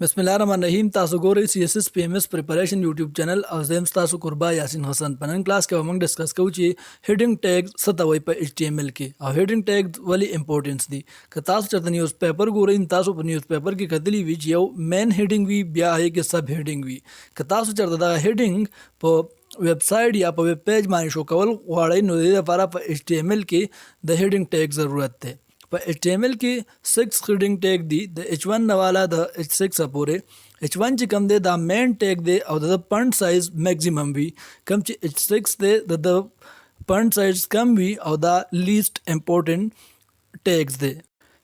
बिस्मिल्लाहिर्रहमानिर्रहीम तासु ګورئ CSS PMS preparation YouTube channel او زم تاسو قربا یاسین حسن پنن کلاس کې موږ ډیسکس کوو چې هیډینګ ټیګز څه ته وایي په HTML کې او هیډینګ ټیګز ولی امپورټنس دي که تاسو چرته نیوز پیپر ګورئ تاسو په نیوز پیپر کې کتلی وی چې یو مین هیډینګ وی بیا هي کې سب هیډینګ وی که تاسو چرته دا هیډینګ په ویب سایټ یا په ویب پیج باندې شو کول غواړئ نو د دې لپاره په HTML کې د هیډینګ ټیګ ضرورت دی په HTML کې 6 هیډینګ ټیګ دي د H1 نواله د H6 پورې H1 چې کوم دی دا مین ټیګ دی او د فونټ سایز میکسیمم وي کوم چې H6 دی د فونټ سایز کم وي او دا لیست امپورټنت ټیګز دی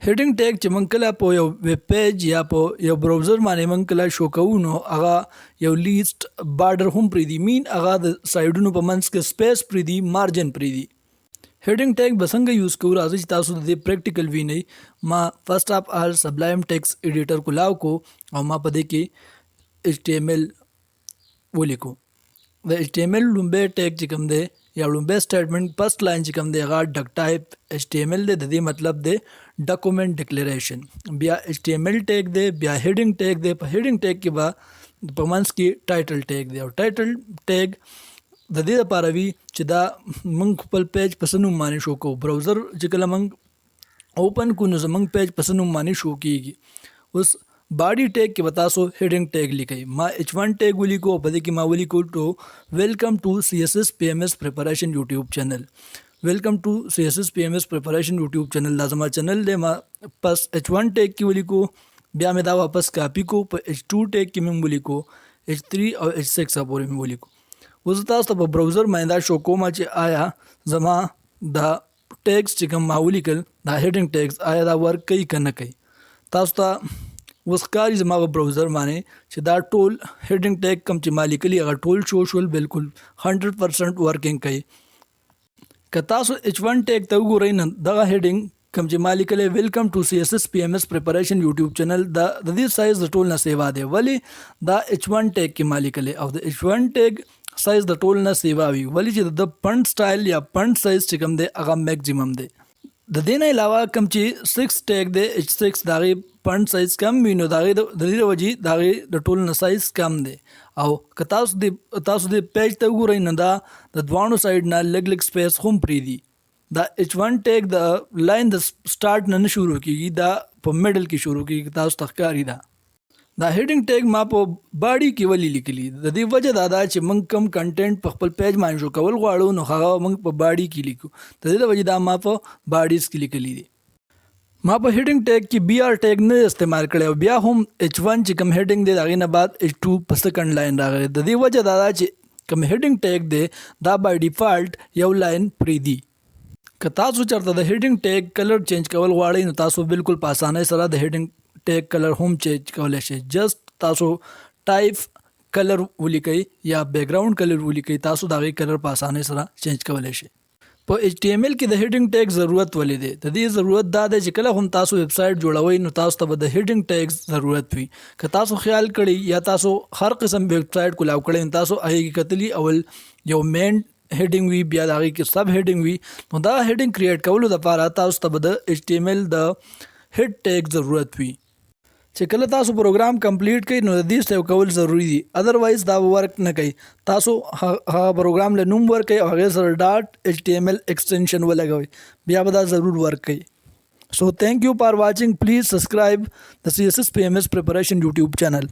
هیډینګ ټیګ چې موږ کله په یو ویب پیج یا په یو براوزر باندې موږ کله شو کوو نو هغه یو لیست بارډر هم پرې دی مین هغه د سایډونو په منځ کې سپیس پرې دی مارجن پرې دی هیډینګ ټیګ به څنګه یوز کوو راځئ چې تاسو د دې پریکټیکل وینئ ما فرست اف آل سبلایم ټیکسټ ایډیټر کولاو کو او ما په دې کې HTML ولیکو د HTML لومبه ټیګ چې کوم دی یا لومبه سټیټمنټ فرست لاین چې کوم دی هغه ډک ټایپ HTML دی د دې مطلب دی ډاکومنٹ ډیکلیریشن بیا HTML ټیګ دی بیا هیډینګ ټیګ دی په هیډینګ ټیګ کې به په منځ کې ټایټل ټیګ دی او ټایټل ټیګ د دې لپاره وی چې دا موږ خپل پیج په سنوم باندې شو کو براوزر چې کله موږ اوپن کو نو زموږ پیج په سنوم باندې شو کیږي اوس باډي ټیګ کې تاسو هیډینګ ټیګ لیکئ ما H1 ټیګ ولیکو په دې کې ما ولیکو ټو ویلکم ټو CSS PMS preparation YouTube channel ویلکم ټو CSS PMS preparation YouTube channel لازمه چینل دی ما پس H1 ټیګ کې ولیکو بیا مې دا واپس کاپی کو په H2 ټیګ کې مې ولیکو H3 او H6 پورې مې ولیکو اوس تاسو ته په براوزر باندې دا شو کوم چې آیا زما دا ټیګز چې کوم ما ولیکل دا هیډینګ ټیګز آیا دا ورک کوي که نه کوي تاسو ته اوس ښکاري زما په براوزر باندې چې دا ټول هیډینګ ټیګ کوم چې ما لیکلي هغه ټول شو شول بالکل 100% ورکینګ کوي که تاسو H1 ټیګ ته وګورئ نو دغه هیډینګ کوم چې ما لیکلی ویلکم ټو CSS PMS preparation YouTube channel د دې سایز د ټول نه سیوا دی ولی دا H1 ټیګ کې ما لیکلی او د H1 ټیګ سایز د ټول نه سیوا وي ولی چې د فونټ سټایل یا فونټ سایز چې کوم دی هغه میکسیمم دی د دې نه علاوه کوم چې 6 ټیګ دی H6 دغه فونټ سایز کم وي نو دغه د دې وجې دغه د ټول نه سایز کم دی او که تاسو د پیج ته وګورئ نو دا د دوانو سایډ نه لګ سپیس هم پرې دی دا H1 ټیګ د لاین د سٹارټ نه شروع کیږي دا په میډل کې شروع کیږي تاسو تخکاری دا هیډینګ ټیګ ما په باډي کې ولی لیکلی د دې وجه دا ده چې موږ کم کنټینټ په خپل پیج باندې شو کول غواړو نو هغه موږ په باډي کې لیکو د دې وجه دا ما په باډیز کې لیکلی دي ما په هیډینګ ټیګ کې BR ټیګ نه استعمال کړی او بیا هم H1 چې کوم هیډینګ دی هغې نه بعد H2 په سیکنډ لاین راغلی د دې وجه دا ده چې کوم هیډینګ ټیګ دی دا بای ډیفالټ یو لاین پرې دی که تاسو چرته د هیډینګ ټیګ کلر چینج کول غواړئ نو تاسو بالکل په اسانۍ سره د هیډینګ ټیګ کلر هم چینج کولی شئ جست تاسو ټایپ کلر ولیکئ یا بیک ګراوند کلر ولیکئ تاسو د هغې کلر په اسانۍ سره چینج کولی شئ په HTML کې د هیډینګ ټیګ ضرورت ولې دی د دې ضرورت دا دی چې کله هم تاسو ویب سایټ جوړوئ نو تاسو ته به د هیډینګ ټیګز ضرورت وي که تاسو خیال کړئ یا تاسو هر قسم ویب سایټ کولاو کړئ نو تاسو هغې کې کتلي اول یو مین هیډینګ وي بیا د هغې کې سب هیډینګ وي نو دا هیډینګ کریټ کولو دپاره تاسو ته به د HTML د هیډ ټیګ ضرورت وي چې کله تاسو پروګرام کمپلیټ کړئ نو د دې سیو کول ضروری دي ادروایز دا ورک نه کوي تاسو هغه پروګرام له نوم ورکئ او هغې سره ډاټ HTML ایکسټینشن ولګوئ بیا به دا ضرور ورک کوي سو thank you for watching please subscribe the CSS PMS preparation YouTube channel